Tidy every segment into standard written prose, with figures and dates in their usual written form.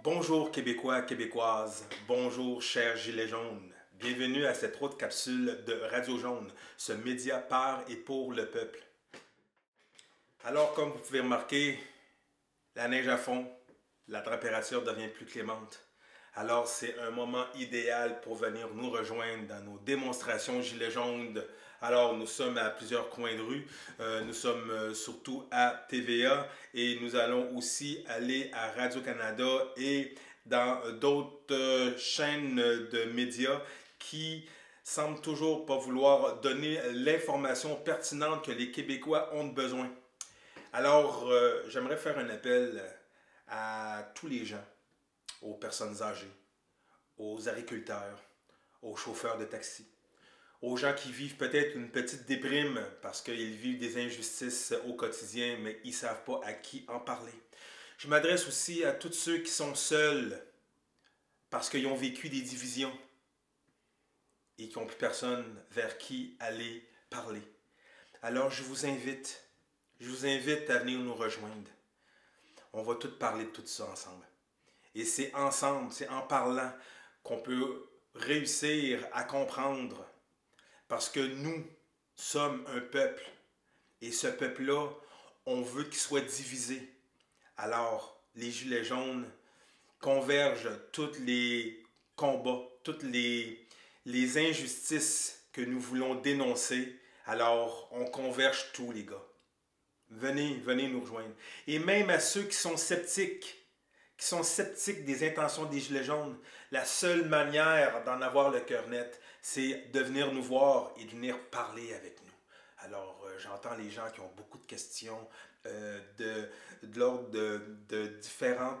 Bonjour Québécois, Québécoises, bonjour chers Gilets jaunes. Bienvenue à cette autre capsule de Radio Jaune, ce média par et pour le peuple. Alors comme vous pouvez remarquer, la neige à fond, la température devient plus clémente. Alors c'est un moment idéal pour venir nous rejoindre dans nos démonstrations Gilets jaunes. Alors nous sommes à plusieurs coins de rue, nous sommes surtout à TVA et nous allons aussi aller à Radio-Canada et dans d'autres chaînes de médias qui semblent toujours pas vouloir donner l'information pertinente que les Québécois ont besoin. Alors j'aimerais faire un appel à tous les gens, aux personnes âgées, aux agriculteurs, aux chauffeurs de taxi, aux gens qui vivent peut-être une petite déprime parce qu'ils vivent des injustices au quotidien, mais ils ne savent pas à qui en parler. Je m'adresse aussi à tous ceux qui sont seuls parce qu'ils ont vécu des divisions et qui n'ont plus personne vers qui aller parler. Alors je vous invite à venir nous rejoindre. On va tous parler de tout ça ensemble. Et c'est ensemble, c'est en parlant qu'on peut réussir à comprendre. Parce que nous sommes un peuple. Et ce peuple-là, on veut qu'il soit divisé. Alors, les Gilets jaunes convergent tous les combats, toutes les injustices que nous voulons dénoncer. Alors, on converge tous les gars. Venez nous rejoindre. Et même à ceux qui sont sceptiques des intentions des Gilets jaunes, la seule manière d'en avoir le cœur net, c'est de venir nous voir et de venir parler avec nous. Alors, j'entends les gens qui ont beaucoup de questions de l'ordre de différents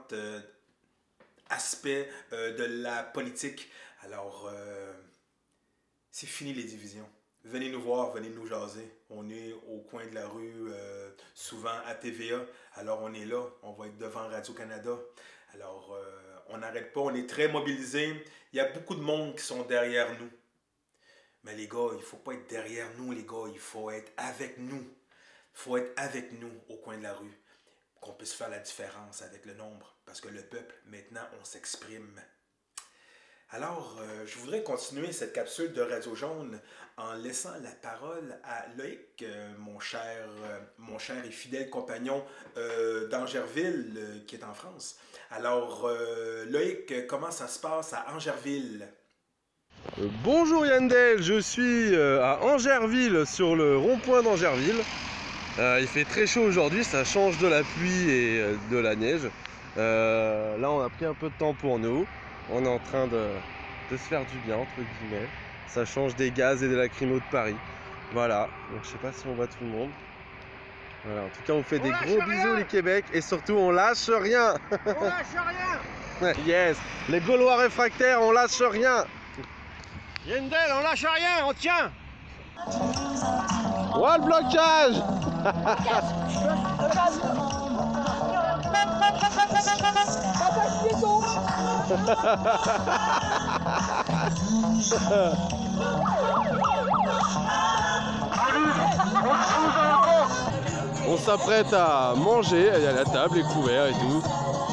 aspects de la politique. Alors, c'est fini les divisions. Venez nous voir, venez nous jaser. On est au coin de la rue, souvent à TVA. Alors on est là, on va être devant Radio-Canada. Alors on n'arrête pas, on est très mobilisés. Il y a beaucoup de monde qui sont derrière nous. Mais les gars, il ne faut pas être derrière nous, les gars. Il faut être avec nous. Il faut être avec nous au coin de la rue. Qu'on puisse faire la différence avec le nombre. Parce que le peuple, maintenant, on s'exprime. Alors, je voudrais continuer cette capsule de Radio Jaune en laissant la parole à Loïc, mon cher et fidèle compagnon d'Angerville, qui est en France. Alors, Loïc, comment ça se passe à Angerville? Bonjour Yandel, je suis à Angerville, sur le rond-point d'Angerville. Il fait très chaud aujourd'hui, ça change de la pluie et de la neige. Là, on a pris un peu de temps pour nous. On est en train de se faire du bien, entre guillemets. Ça change des gaz et des lacrymos de Paris. Voilà, donc je sais pas si on voit tout le monde. Voilà, en tout cas on fait des gros bisous les Québec. Et surtout on lâche rien. On lâche rien. Yes, les Gaulois réfractaires, on lâche rien. Yandel, on lâche rien, on tient. Oh le blocage. On s'apprête à manger, il y a la table, les couverts et tout.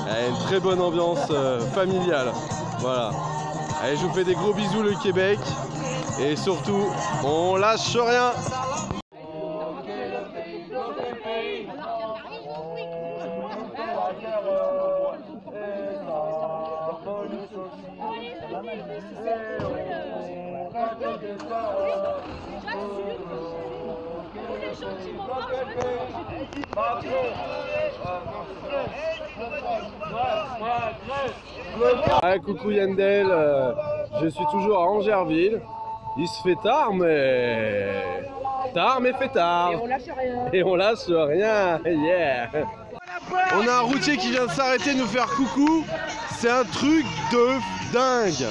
Il y a une très bonne ambiance familiale. Voilà. Allez, je vous fais des gros bisous le Québec. Et surtout, on lâche rien. Ah, coucou Yandel, je suis toujours à Angerville. Il se fait tard mais fait tard. Et on lâche rien. Et on lâche rien. Yeah. On a un routier qui vient de s'arrêter nous faire coucou. C'est un truc de dingue.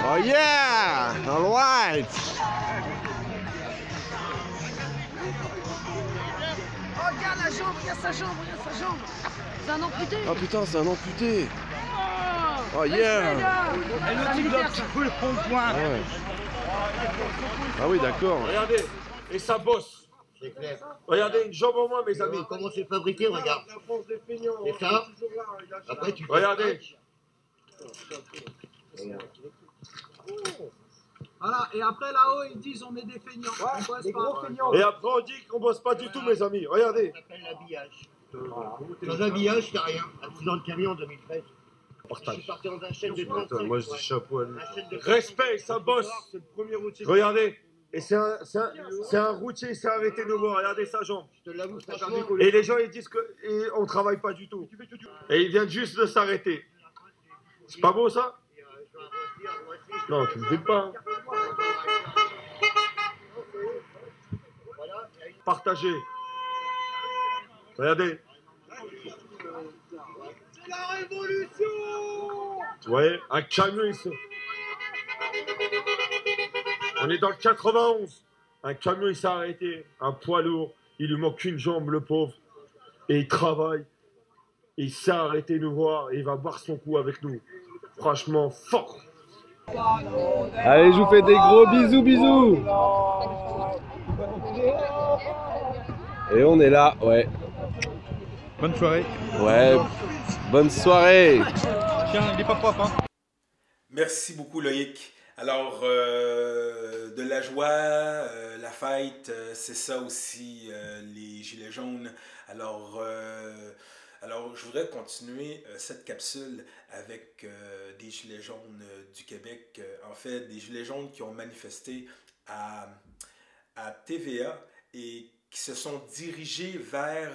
Oh yeah! Alright! Oh, regarde la jambe, regarde sa jambe, regarde sa jambe. C'est un amputé. Oh putain, c'est un amputé. Oh yeah. Et le petit bloc qui brûle au point. Ah, ouais. Ah oui, d'accord. Regardez, et ça bosse. C'est clair. Regardez, une jambe en moins, mes amis. Comment c'est fabriqué, regarde. C'est ça. Après, tu Regardez. Voilà, et après là-haut, ils disent on est des feignants. On bosse pas. Et après, on dit qu'on bosse pas du tout, mes amis. Regardez. Ça s'appelle l'habillage. Sans habillage, t'as rien. Dans le camion en 2013. Je suis parti dans un chaîne de 35. Moi je dis chapeau à lui. Respect, ça bosse. C'est le premier routier. Regardez. Et c'est un routier, il s'est arrêté de nous voir. Regardez sa jambe. Je te l'avoue, franchement. Et les gens, ils disent qu'on travaille pas du tout. Et il vient juste de s'arrêter. C'est pas beau, ça? Non, tu me dis pas. Hein. Partagez. Regardez. C'est la révolution! Vous voyez, un camion ici. On est dans le 91. Un camion, il s'est arrêté. Un poids lourd. Il lui manque une jambe, le pauvre. Et il travaille. Il s'est arrêté nous voir. Et il va boire son coup avec nous. Franchement, fort. Allez, je vous fais des gros bisous, bisous. Et on est là, ouais. Bonne soirée. Ouais, bonne soirée. Tiens, il est pas propre, hein. Merci beaucoup, Loïc. Alors, de la joie, la fête, c'est ça aussi, les Gilets jaunes. Alors, je voudrais continuer cette capsule avec des Gilets jaunes du Québec. En fait, des Gilets jaunes qui ont manifesté à TVA et qui se sont dirigés vers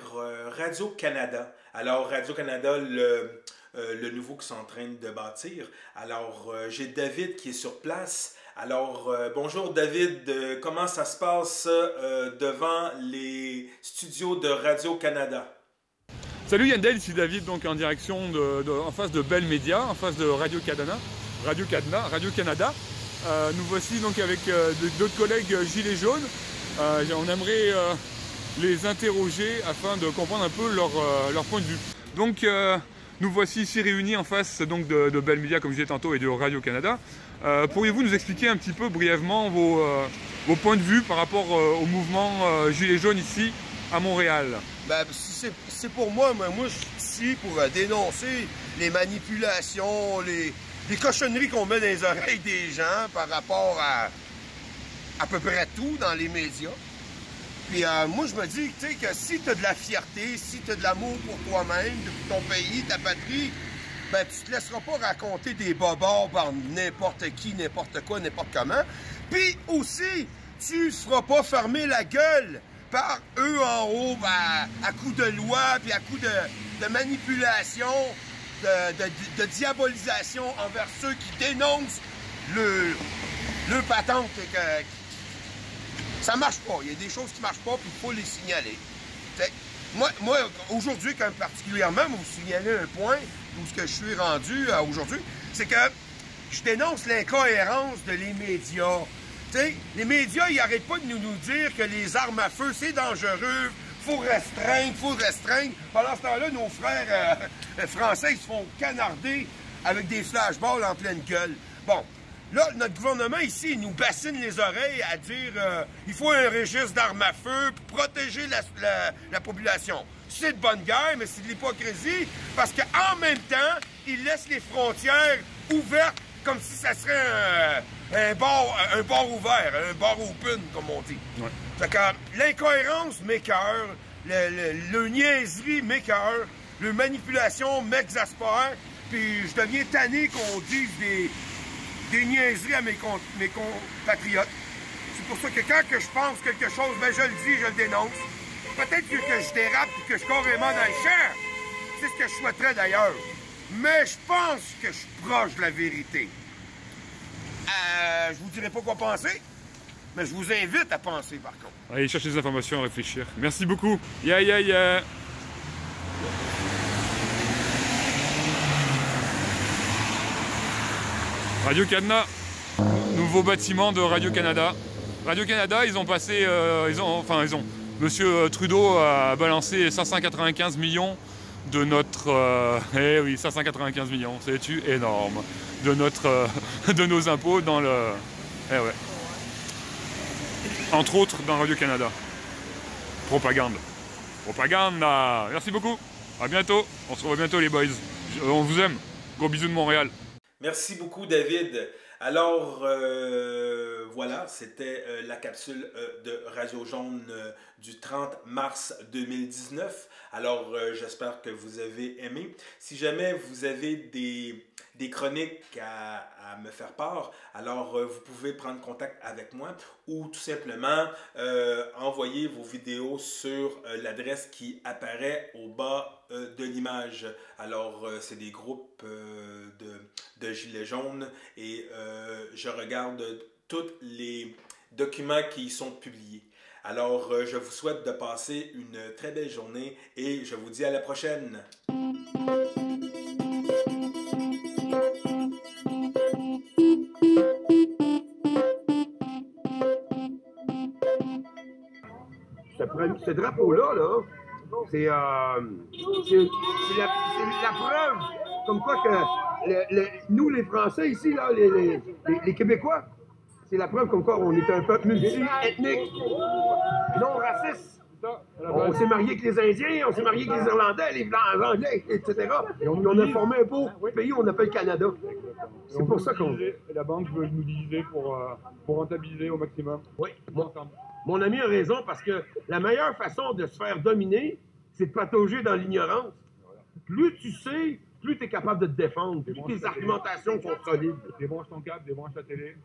Radio-Canada. Alors, Radio-Canada, le nouveau qu'ils sont en train de bâtir. Alors, j'ai David qui est sur place. Alors, bonjour David, comment ça se passe devant les studios de Radio-Canada? Salut Yandel, ici David, donc en direction en face de Bell Media, en face de Radio-Canada. Nous voici donc avec d'autres collègues Gilets jaunes. On aimerait les interroger afin de comprendre un peu leur point de vue. Donc nous voici ici réunis en face donc, de Bell Media, comme je disais tantôt, et de Radio-Canada. Pourriez-vous nous expliquer un petit peu brièvement vos points de vue par rapport au mouvement Gilets jaunes ici à Montréal? Ben, c'est pour moi je suis ici pour dénoncer les manipulations, les cochonneries qu'on met dans les oreilles des gens par rapport à peu près tout dans les médias. Puis moi, je me dis que si tu as de la fierté, si tu as de l'amour pour toi-même, pour ton pays, ta patrie, ben tu te laisseras pas raconter des bobards par n'importe qui, n'importe quoi, n'importe comment. Puis aussi, tu ne feras pas fermer la gueule par eux en haut, à coup de loi, puis à coup de manipulation, de diabolisation envers ceux qui dénoncent le patente. Ça marche pas. Il y a des choses qui marchent pas, puis il faut les signaler. Moi aujourd'hui, comme particulièrement, vous signalez un point où ce que je suis rendu aujourd'hui, c'est que je dénonce l'incohérence de les médias. T'sais, les médias, ils n'arrêtent pas de nous dire que les armes à feu, c'est dangereux, faut restreindre. Pendant ce temps-là, nos frères français, ils se font canarder avec des flashballs en pleine gueule. Bon, là, notre gouvernement ici, il nous bassine les oreilles à dire il faut un registre d'armes à feu pour protéger la population. C'est de bonne guerre, mais c'est de l'hypocrisie, parce qu'en même temps, ils laissent les frontières ouvertes comme si ça serait un bar ouvert, un bar open, comme on dit. Ouais. Fait que l'incohérence m'écoeure, le niaiserie m'écoeure, le manipulation m'exaspère, puis je deviens tanné qu'on dise des niaiseries à mes compatriotes. C'est pour ça que quand que je pense quelque chose, ben je le dis, je le dénonce. Peut-être que je dérape et que je suis carrément dans le champ. C'est ce que je souhaiterais d'ailleurs. Mais je pense que je suis proche de la vérité. Je vous dirai pas quoi penser, mais je vous invite à penser par contre. Allez chercher des informations, à réfléchir. Merci beaucoup. Ya. Radio-Canada, nouveau bâtiment de Radio-Canada. Radio-Canada, ils ont Monsieur Trudeau a balancé 595 millions de notre... eh oui, 595 millions, c'est énorme. De notre, de nos impôts dans le... Eh ouais. Entre autres dans Radio-Canada. Propagande. Propagande. Merci beaucoup. À bientôt. On se revoit bientôt les boys. On vous aime. Gros bisous de Montréal. Merci beaucoup, David. Alors, voilà, c'était la capsule de Radio Jaune du 30 mars 2019. Alors, j'espère que vous avez aimé. Si jamais vous avez des chroniques à me faire part, alors vous pouvez prendre contact avec moi ou tout simplement envoyer vos vidéos sur l'adresse qui apparaît au bas de l'image. Alors, c'est des groupes de Gilets jaunes et je regarde tous les documents qui y sont publiés. Alors, je vous souhaite de passer une très belle journée et je vous dis à la prochaine. Ce drapeau-là, c'est la preuve comme quoi que nous, les Français ici, là, les Québécois, c'est la preuve comme quoi on est un peuple multi-ethnique, non raciste. On s'est marié avec les Indiens, on s'est marié avec les Irlandais, les Anglais, etc. Et on a formé un beau pays, on appelle Canada. C'est pour ça qu'on... La banque veut nous diviser pour rentabiliser au maximum. Oui, mon ami a raison, parce que la meilleure façon de se faire dominer, c'est de patauger dans l'ignorance. Plus tu sais, plus tu es capable de te défendre, plus tes argumentations sont solides. Débranche ton câble, débranche la télé.